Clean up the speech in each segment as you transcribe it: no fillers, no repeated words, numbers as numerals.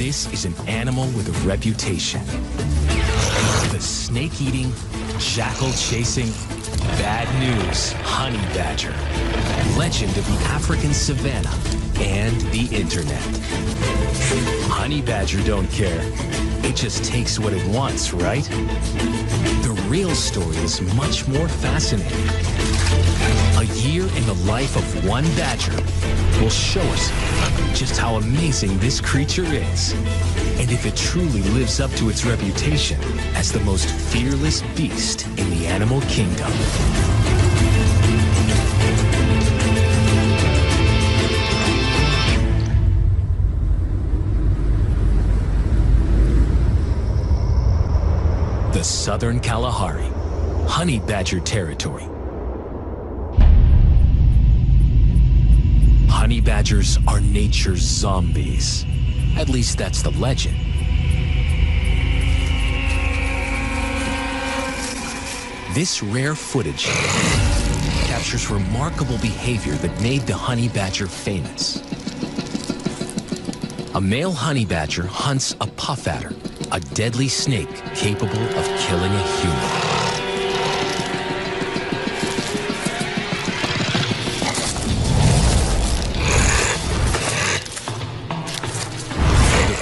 This is an animal with a reputation. The snake-eating, jackal-chasing, bad news honey badger. Legend of the African savanna and the internet. Honey badger don't care. It just takes what it wants, right? The real story is much more fascinating. A year in the life of one badger will show us just how amazing this creature is, and if it truly lives up to its reputation as the most fearless beast in the animal kingdom. The Southern Kalahari, honey badger territory. Honey badgers are nature's zombies. At least that's the legend. This rare footage captures remarkable behavior that made the honey badger famous. A male honey badger hunts a puff adder, a deadly snake capable of killing a human.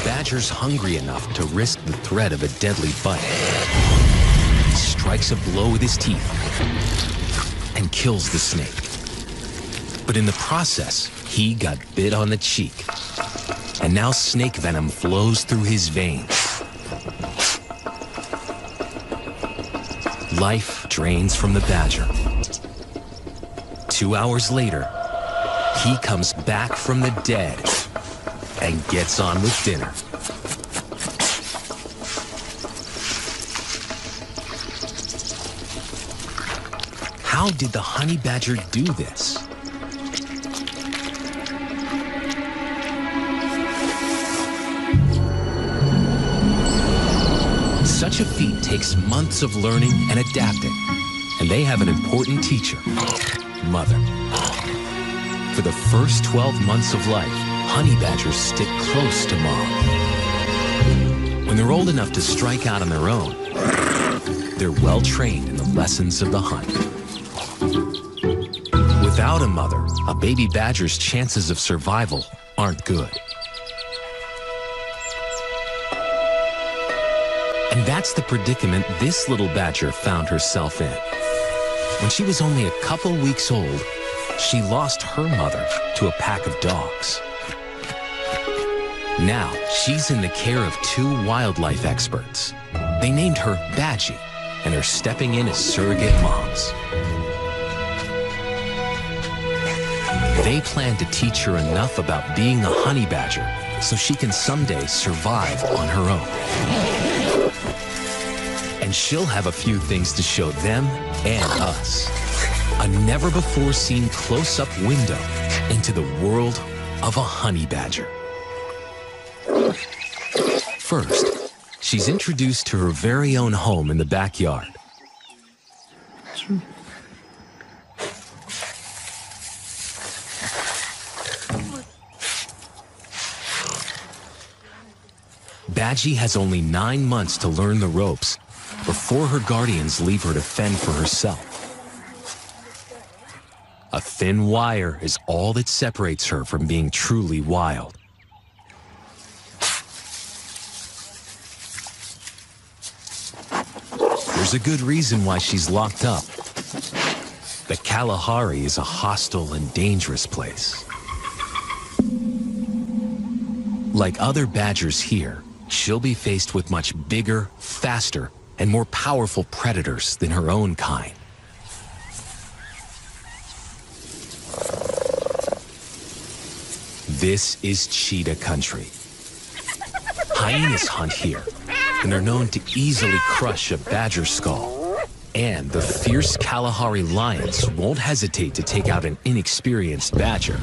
Badger's hungry enough to risk the threat of a deadly bite. He strikes a blow with his teeth and kills the snake. But in the process, he got bit on the cheek. And now snake venom flows through his veins. Life drains from the badger. 2 hours later, he comes back from the dead and gets on with dinner. How did the honey badger do this? Such a feat takes months of learning and adapting, and they have an important teacher, mother. For the first 12 months of life, honey badgers stick close to mom. When they're old enough to strike out on their own, they're well trained in the lessons of the hunt. Without a mother, a baby badger's chances of survival aren't good. And that's the predicament this little badger found herself in. When she was only a couple weeks old, she lost her mother to a pack of dogs. Now, she's in the care of 2 wildlife experts. They named her Badgie and are stepping in as surrogate moms. They plan to teach her enough about being a honey badger so she can someday survive on her own. And she'll have a few things to show them and us. A never-before-seen close-up window into the world of a honey badger. First, she's introduced to her very own home in the backyard. Badgie has only 9 months to learn the ropes before her guardians leave her to fend for herself. A thin wire is all that separates her from being truly wild. There's a good reason why she's locked up. The Kalahari is a hostile and dangerous place. Like other badgers here, she'll be faced with much bigger, faster, and more powerful predators than her own kind. This is cheetah country. Hyenas hunt here, and are known to easily crush a badger skull. And the fierce Kalahari lions won't hesitate to take out an inexperienced badger.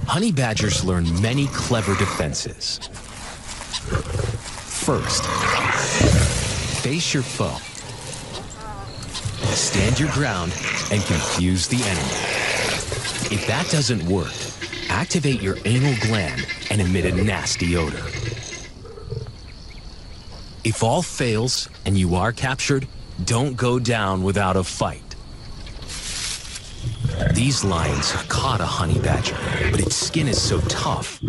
Honey badgers learn many clever defenses. First, face your foe. Stand your ground and confuse the enemy. If that doesn't work, activate your anal gland and emit a nasty odor. If all fails and you are captured, don't go down without a fight. These lions have caught a honey badger, but its skin is so tough,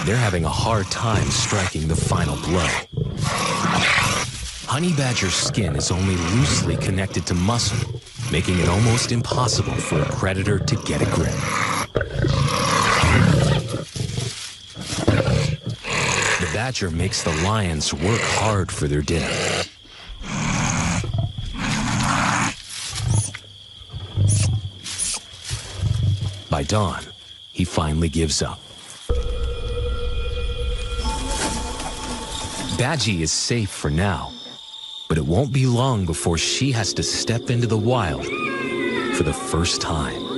they're having a hard time striking the final blow. Honey badger's skin is only loosely connected to muscle, making it almost impossible for a predator to get a grip. The badger makes the lions work hard for their dinner. By dawn, he finally gives up. Badgie is safe for now, but it won't be long before she has to step into the wild for the first time.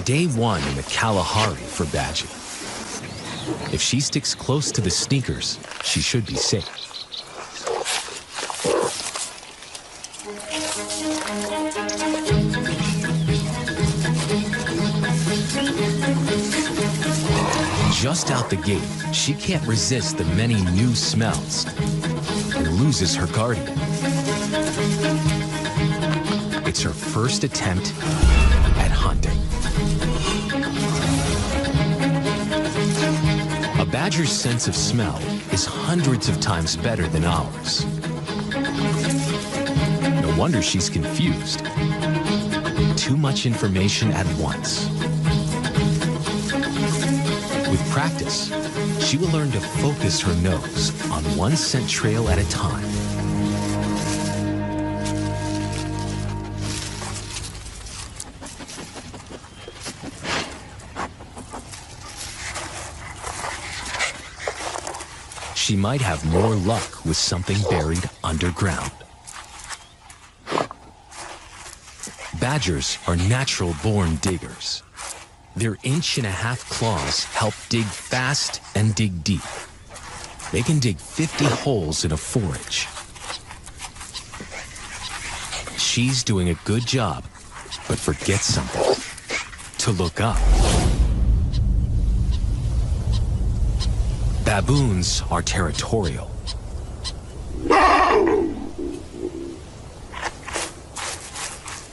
Day one in the Kalahari for Badgie. If she sticks close to the sneakers, she should be safe. Just out the gate, she can't resist the many new smells and loses her guardian. It's her first attempt at hunting. A badger's sense of smell is hundreds of times better than ours. No wonder she's confused. Too much information at once. With practice, she will learn to focus her nose on one scent trail at a time. She might have more luck with something buried underground. Badgers are natural-born diggers. Their inch-and-a-half claws help dig fast and dig deep. They can dig 50 holes in a forage. She's doing a good job, but forgets something: to look up. Baboons are territorial.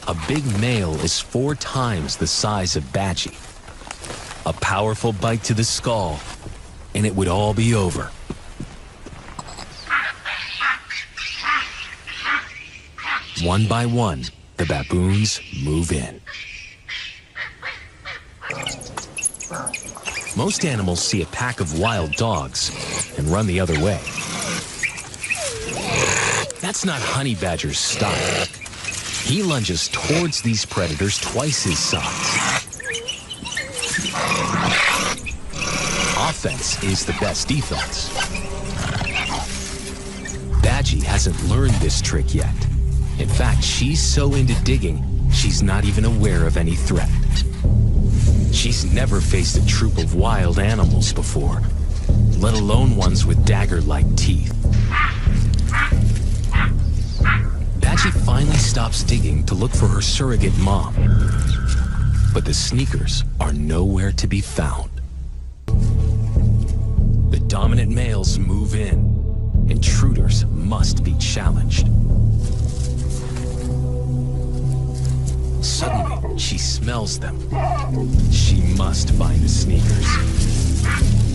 A big male is 4 times the size of Badgie. A powerful bite to the skull, and it would all be over. One by one, the baboons move in. Most animals see a pack of wild dogs and run the other way. That's not Honey Badger's style. He lunges towards these predators twice his size. Offense is the best defense. Badgie hasn't learned this trick yet. In fact, she's so into digging, she's not even aware of any threat. She's never faced a troop of wild animals before, let alone ones with dagger-like teeth. Badgie finally stops digging to look for her surrogate mom. But the sneakers are nowhere to be found. The dominant males move in. Intruders must be challenged. Suddenly, she smells them. She must find the sneakers.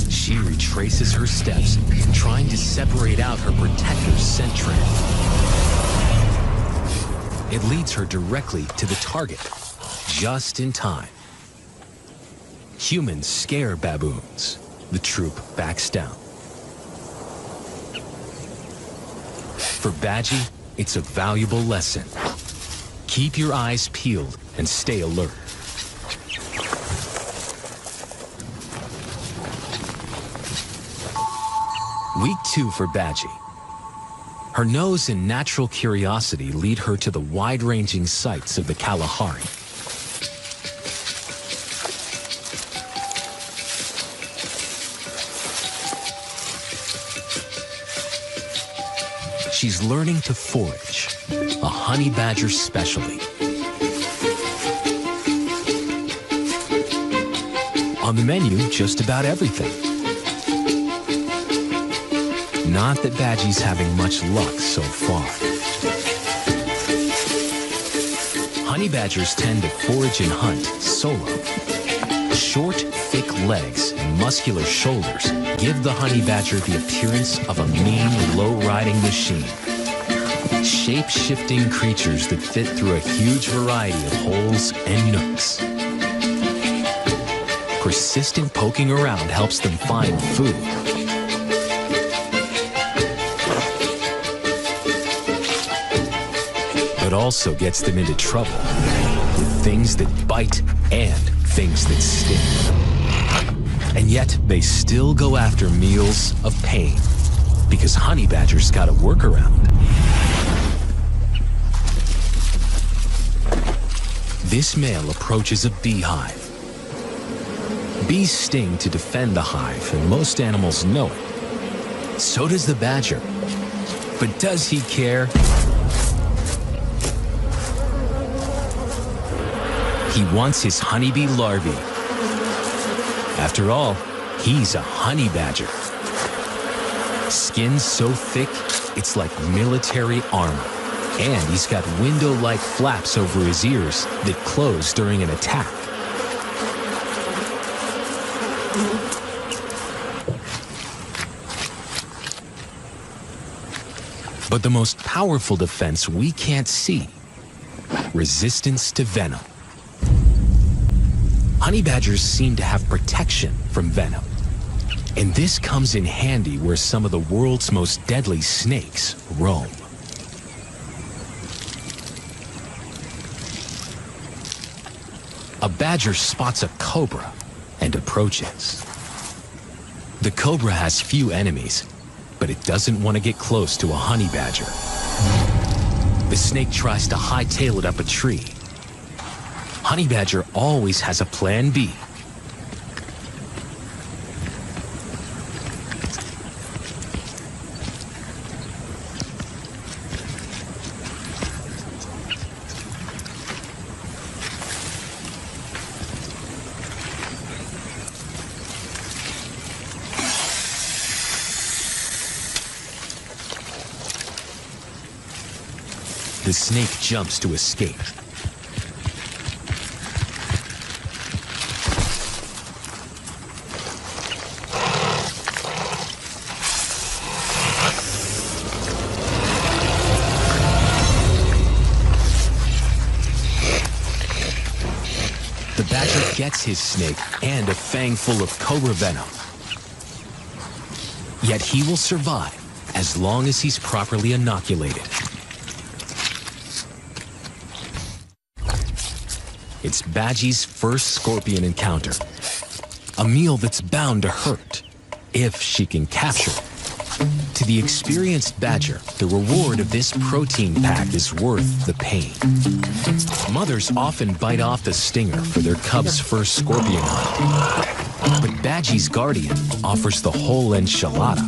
She retraces her steps, trying to separate out her protector's scent trail. It leads her directly to the target, just in time. Humans scare baboons. The troop backs down. For Badgie, it's a valuable lesson. Keep your eyes peeled and stay alert. Week 2 for Badgie. Her nose and natural curiosity lead her to the wide-ranging sights of the Kalahari. she's learning to forage, a honey badger specialty. On the menu, just about everything. Not that Badgie's having much luck so far. Honey badgers tend to forage and hunt solo. Short, thick legs and muscular shoulders give the honey badger the appearance of a mean, low-riding machine. Shape-shifting creatures that fit through a huge variety of holes and nooks. Persistent poking around helps them find food. But also gets them into trouble with things that bite and things that sting. And yet, they still go after meals of pain because honey badgers got a workaround. This male approaches a beehive. Bees sting to defend the hive, and most animals know it. So does the badger. But does he care? He wants his honeybee larvae. After all, he's a honey badger. Skin so thick, it's like military armor. And he's got window-like flaps over his ears that close during an attack. But the most powerful defense we can't see: resistance to venom. Honey badgers seem to have protection from venom. And this comes in handy where some of the world's most deadly snakes roam. A badger spots a cobra and approaches. The cobra has few enemies, but it doesn't want to get close to a honey badger. The snake tries to hightail it up a tree. Honey badger always has a plan B. The snake jumps to escape. The badger gets his snake and a fang full of cobra venom. Yet he will survive as long as he's properly inoculated. It's Badgie's first scorpion encounter. A meal that's bound to hurt, if she can capture it. To the experienced badger, the reward of this protein pack is worth the pain. Mothers often bite off the stinger for their cub's first scorpion hunt. But Badgie's guardian offers the whole enchilada.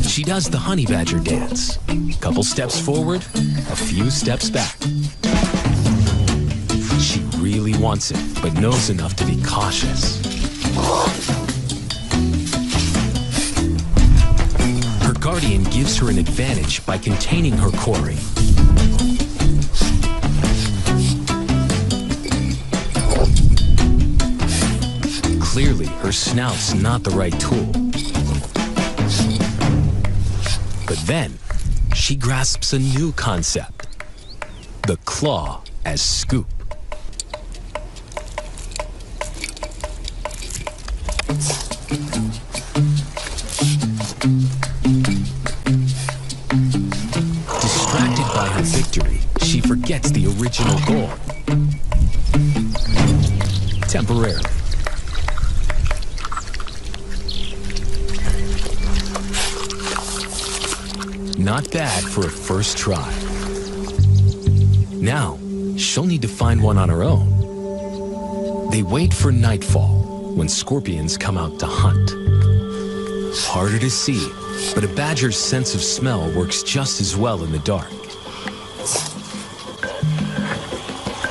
She does the honey badger dance. Couple steps forward, a few steps back. She really wants it, but knows enough to be cautious. Her guardian gives her an advantage by containing her quarry. Clearly, her snout's not the right tool. But then, she grasps a new concept: the claw as scoop. Distracted by her victory, she forgets the original goal. Temporarily. Not bad for a first try. Now, she'll need to find one on her own. They wait for nightfall, when scorpions come out to hunt. Harder to see, but a badger's sense of smell works just as well in the dark.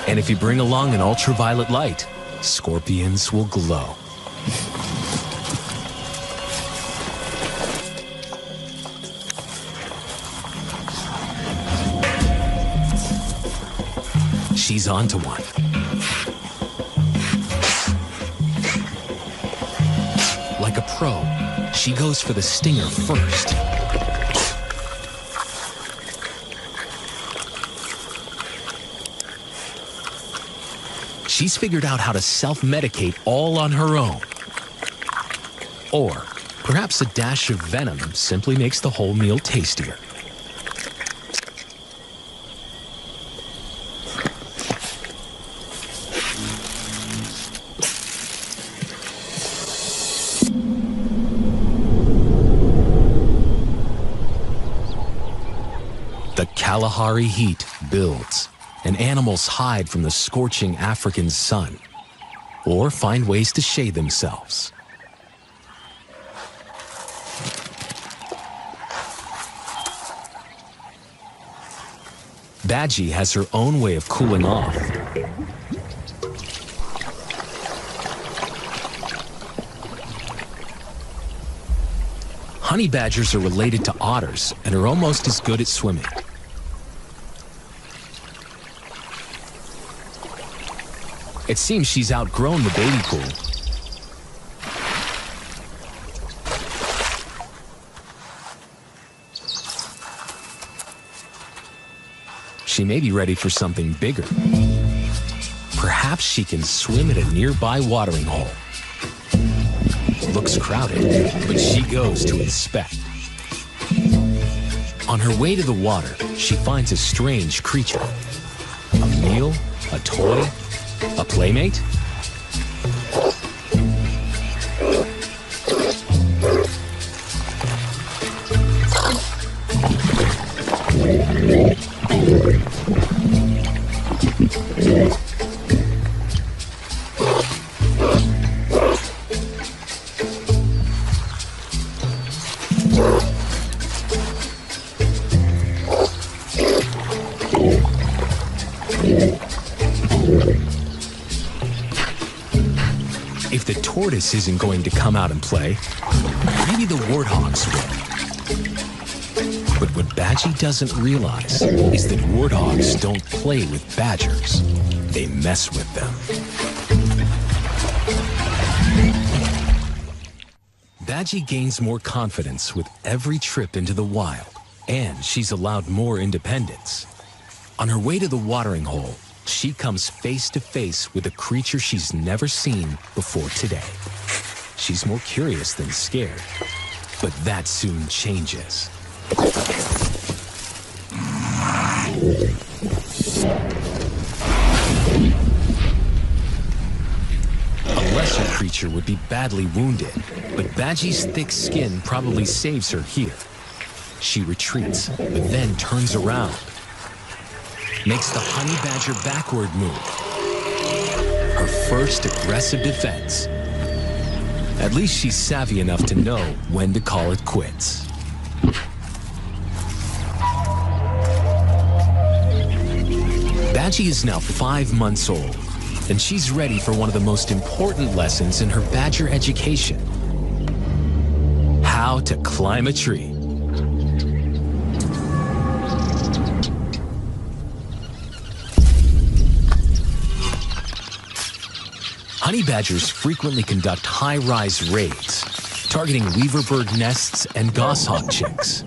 And if you bring along an ultraviolet light, scorpions will glow. She's onto one. Like a pro, she goes for the stinger first. She's figured out how to self-medicate all on her own. Or perhaps a dash of venom simply makes the whole meal tastier. The Kalahari heat builds, and animals hide from the scorching African sun, or find ways to shade themselves. Badgie has her own way of cooling off. Honey badgers are related to otters and are almost as good at swimming. It seems she's outgrown the baby pool. She may be ready for something bigger. Perhaps she can swim at a nearby watering hole. Looks crowded, but she goes to inspect. On her way to the water, she finds a strange creature. A meal, a toy, a playmate? If the tortoise isn't going to come out and play, maybe the warthogs will. But what Badgie doesn't realize is that warthogs don't play with badgers. They mess with them. Badgie gains more confidence with every trip into the wild, and she's allowed more independence. On her way to the watering hole, she comes face to face with a creature she's never seen before today. She's more curious than scared, but that soon changes. A lesser creature would be badly wounded, but Badgie's thick skin probably saves her here. She retreats, but then turns around. Makes the honey badger backward move. Her first aggressive defense. At least she's savvy enough to know when to call it quits. Badgie is now 5 months old, and she's ready for one of the most important lessons in her badger education. How to climb a tree. Honey badgers frequently conduct high-rise raids, targeting weaverbird nests and goshawk chicks.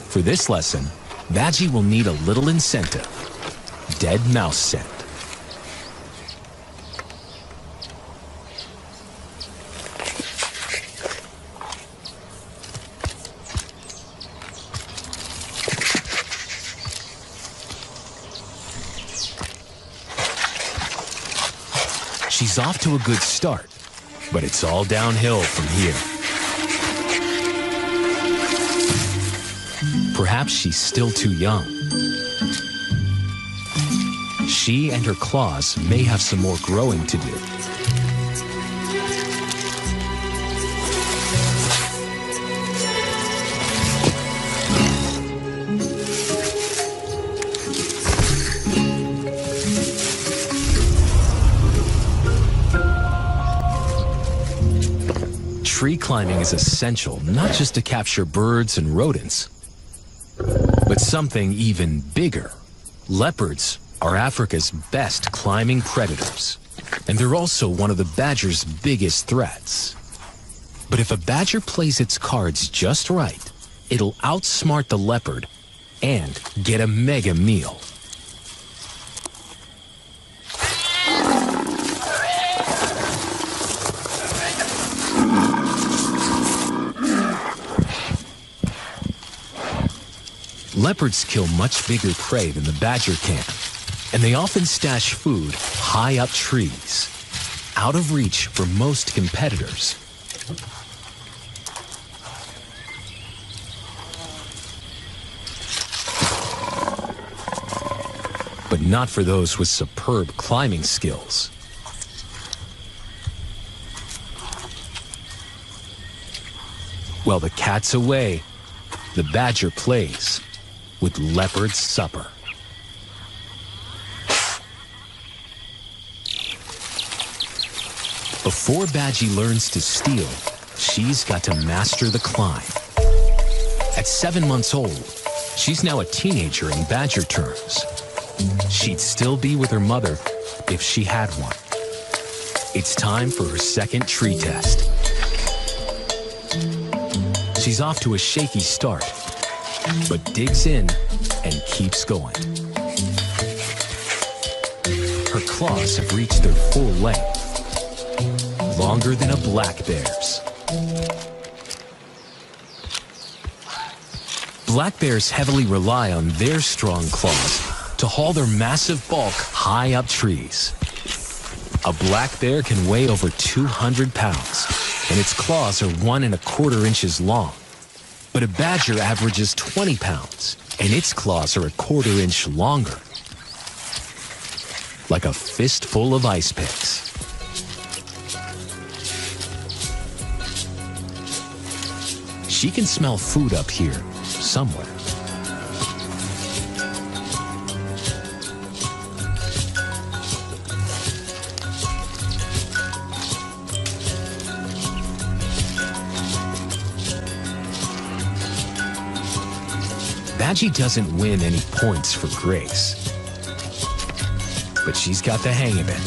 For this lesson, Badgie will need a little incentive: dead mouse scent. She's off to a good start, but it's all downhill from here. Perhaps she's still too young. She and her claws may have some more growing to do. Tree climbing is essential not just to capture birds and rodents, but something even bigger. Leopards are Africa's best climbing predators, and they're also one of the badger's biggest threats. But if a badger plays its cards just right, it'll outsmart the leopard and get a mega meal. Leopards kill much bigger prey than the badger can, and they often stash food high up trees, out of reach for most competitors. But not for those with superb climbing skills. While the cat's away, the badger plays with leopard's supper. Before Badgie learns to steal, she's got to master the climb. At 7 months old, she's now a teenager in badger terms. She'd still be with her mother if she had one. It's time for her second tree test. She's off to a shaky start, but digs in and keeps going. Her claws have reached their full length, longer than a black bear's. Black bears heavily rely on their strong claws to haul their massive bulk high up trees. A black bear can weigh over 200 pounds, and its claws are 1¼ inches long. But a badger averages 20 pounds, and its claws are 1/4 inch longer. Like a fistful of ice picks. She can smell food up here, somewhere. Badgie doesn't win any points for grace, but she's got the hang of it.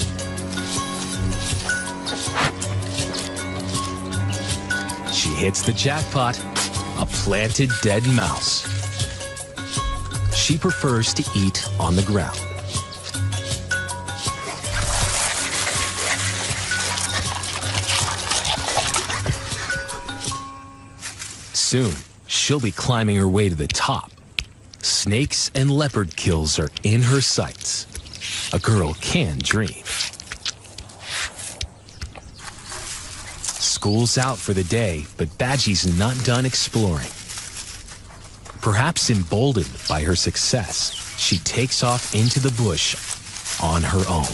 She hits the jackpot, a planted dead mouse. She prefers to eat on the ground. Soon, she'll be climbing her way to the top. Snakes and leopard kills are in her sights. A girl can dream. School's out for the day, but Badgie's not done exploring. Perhaps emboldened by her success, she takes off into the bush on her own.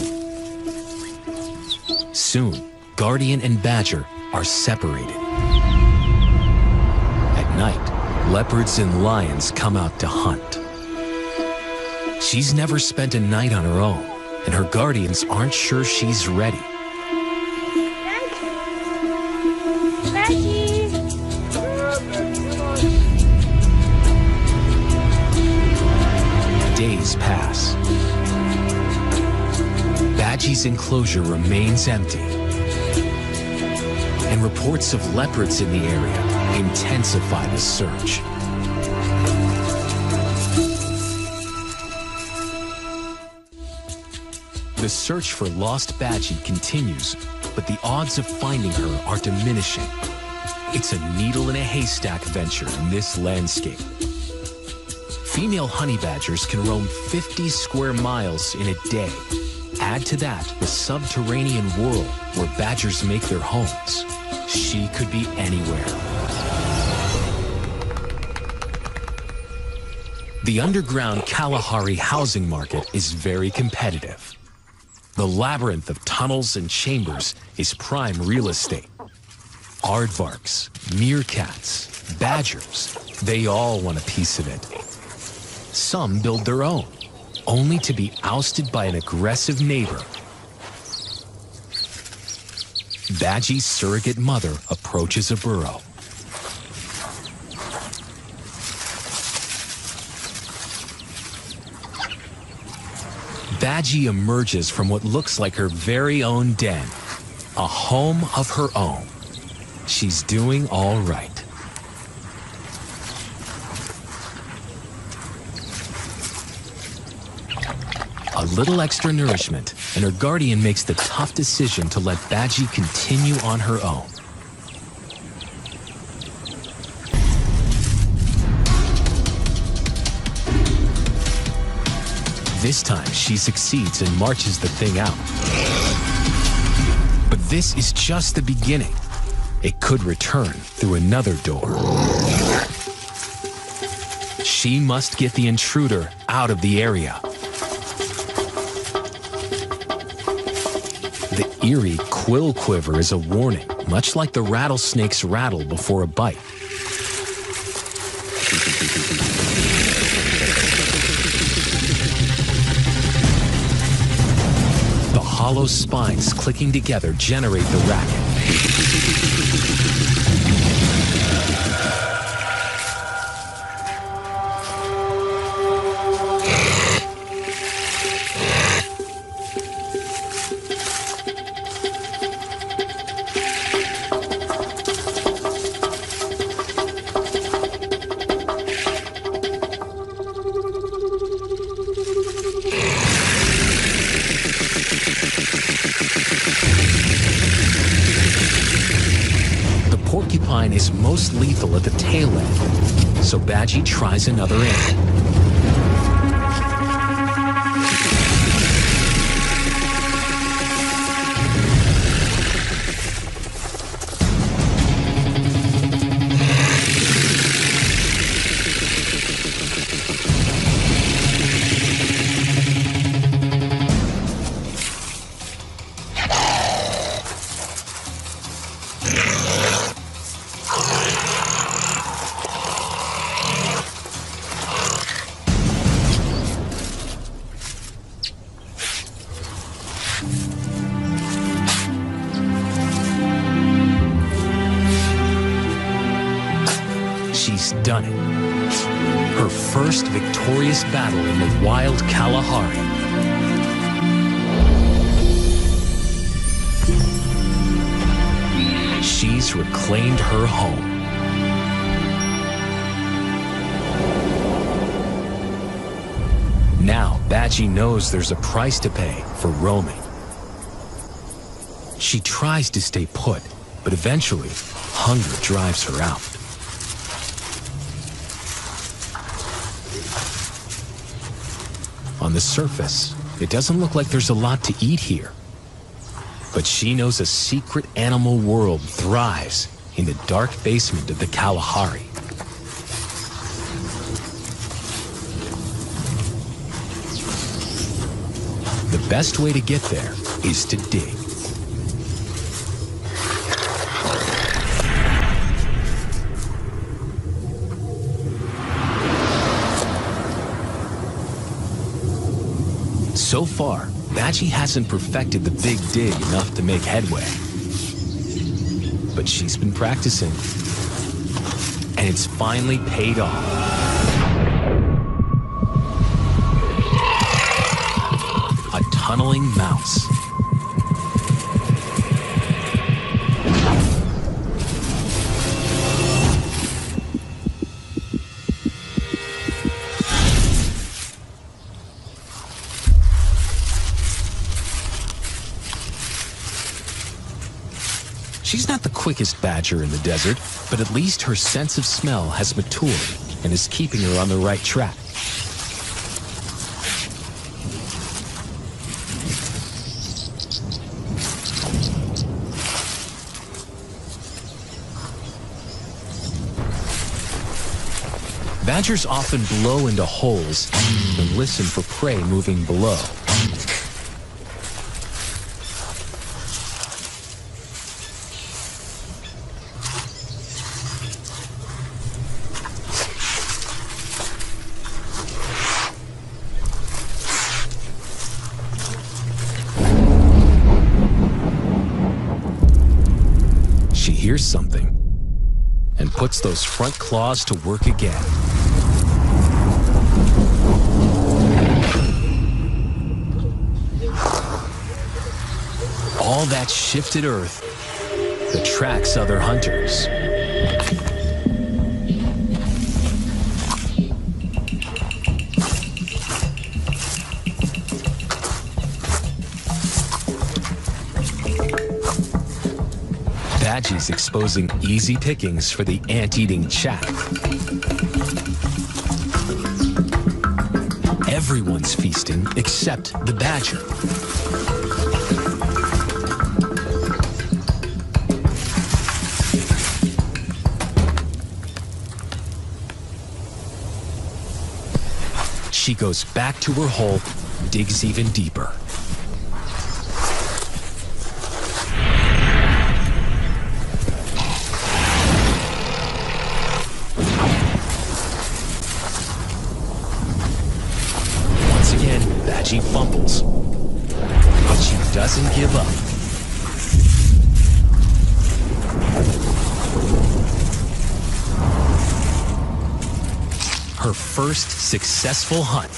Soon, Guardian and Badger are separated. At night, leopards and lions come out to hunt. She's never spent a night on her own, and her guardians aren't sure she's ready. Days pass. Badgie's enclosure remains empty, and reports of leopards in the area intensify the search. The search for lost Badgie continues, but the odds of finding her are diminishing. It's a needle in a haystack venture in this landscape. Female honey badgers can roam 50 square miles in a day. Add to that the subterranean world where badgers make their homes. She could be anywhere. The underground Kalahari housing market is very competitive. The labyrinth of tunnels and chambers is prime real estate. Aardvarks, meerkats, badgers, they all want a piece of it. Some build their own, only to be ousted by an aggressive neighbor. Badgie's surrogate mother approaches a burrow. Badgie emerges from what looks like her very own den, a home of her own. She's doing all right. A little extra nourishment, and her guardian makes the tough decision to let Badgie continue on her own. This time, she succeeds and marches the thing out. But this is just the beginning. It could return through another door. She must get the intruder out of the area. The eerie quill quiver is a warning, much like the rattlesnake's rattle before a bite. The hollow spines clicking together generate the racket. Porcupine is most lethal at the tail end, so Badgie tries another end. She's done it. Her first victorious battle in the wild Kalahari. She's reclaimed her home. Now, Badgie knows there's a price to pay for roaming. She tries to stay put, but eventually, hunger drives her out. On the surface, it doesn't look like there's a lot to eat here. But she knows a secret animal world thrives in the dark basement of the Kalahari. The best way to get there is to dig. So far, Badgie hasn't perfected the big dig enough to make headway. But she's been practicing, and it's finally paid off. A tunneling mouse. She's not the quickest badger in the desert, but at least her sense of smell has matured and is keeping her on the right track. Badgers often blow into holes and listen for prey moving below. She hears something and puts those front claws to work again. All that shifted earth attracts other hunters. Badgie's exposing easy pickings for the ant-eating chaff. Everyone's feasting except the badger. She goes back to her hole, digs even deeper. Once again, Badgie fumbles, but she doesn't give up. Her first successful hunt.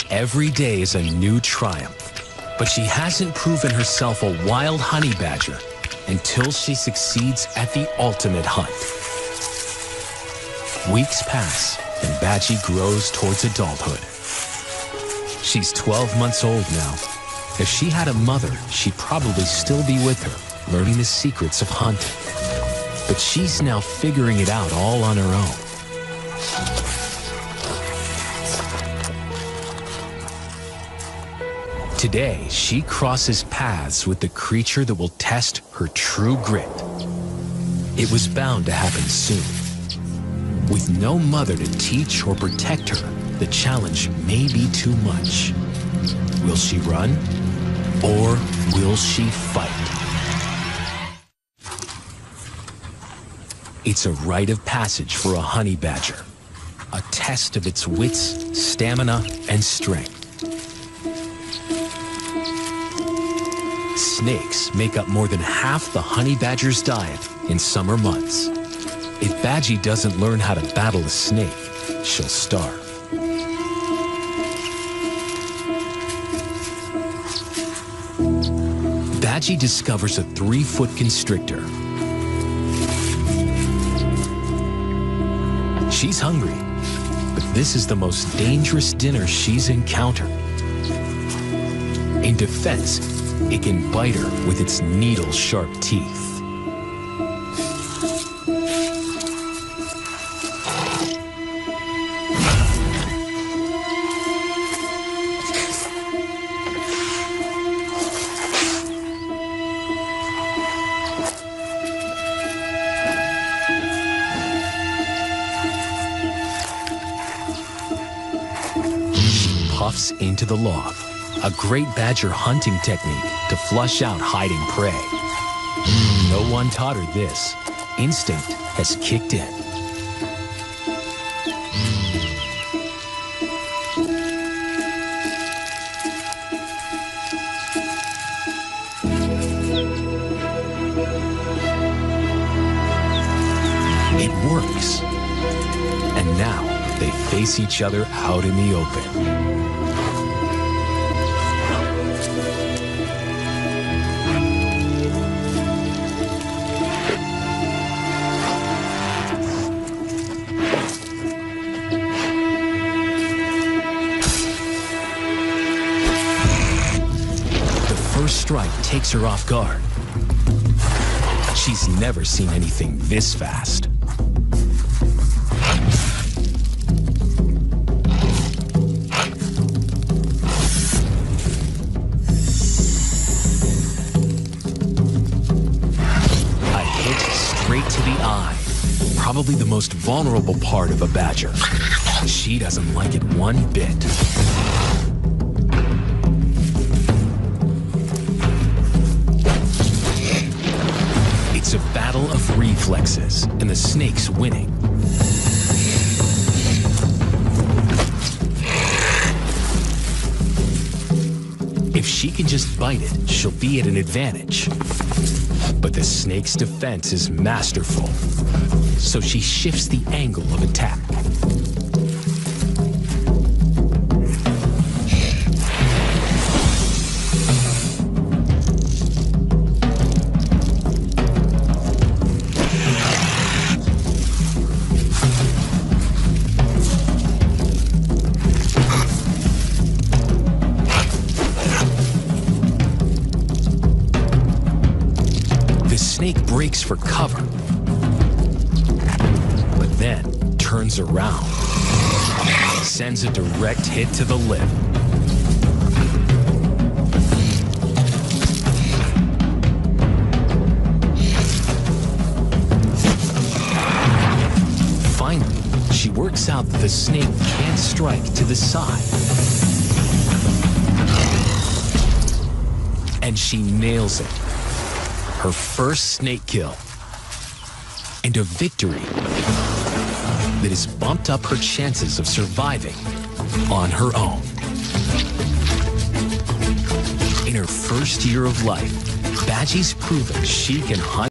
Every day is a new triumph, but she hasn't proven herself a wild honey badger until she succeeds at the ultimate hunt. Weeks pass, and Badgie grows towards adulthood. She's 12 months old now. If she had a mother, she'd probably still be with her, learning the secrets of hunting. But she's now figuring it out all on her own. Today, she crosses paths with the creature that will test her true grit. It was bound to happen soon. With no mother to teach or protect her, the challenge may be too much. Will she run, or will she fight? It's a rite of passage for a honey badger, a test of its wits, stamina, and strength. Snakes make up more than half the honey badger's diet in summer months. If Badgie doesn't learn how to battle a snake, she'll starve. Badgie discovers a 3-foot constrictor. She's hungry, but this is the most dangerous dinner she's encountered. In defense, it can bite her with its needle-sharp teeth. Puffs into the log, a great badger hunting technique to flush out hiding prey. No one taught her this. Instinct has kicked in. It works. And now they face each other out in the open. Strike takes her off guard. She's never seen anything this fast. A hit straight to the eye. probably the most vulnerable part of a badger. She doesn't like it one bit. It's a battle of reflexes, and the snake's winning. If she can just bite it, she'll be at an advantage. But the snake's defense is masterful, so she shifts the angle of attack. The snake breaks for cover, but then turns around, sends a direct hit to the lip. Finally, she works out that the snake can't strike to the side, and she nails it. Her first snake kill, and a victory that has bumped up her chances of surviving on her own. In her first year of life, Badgie's proven she can hunt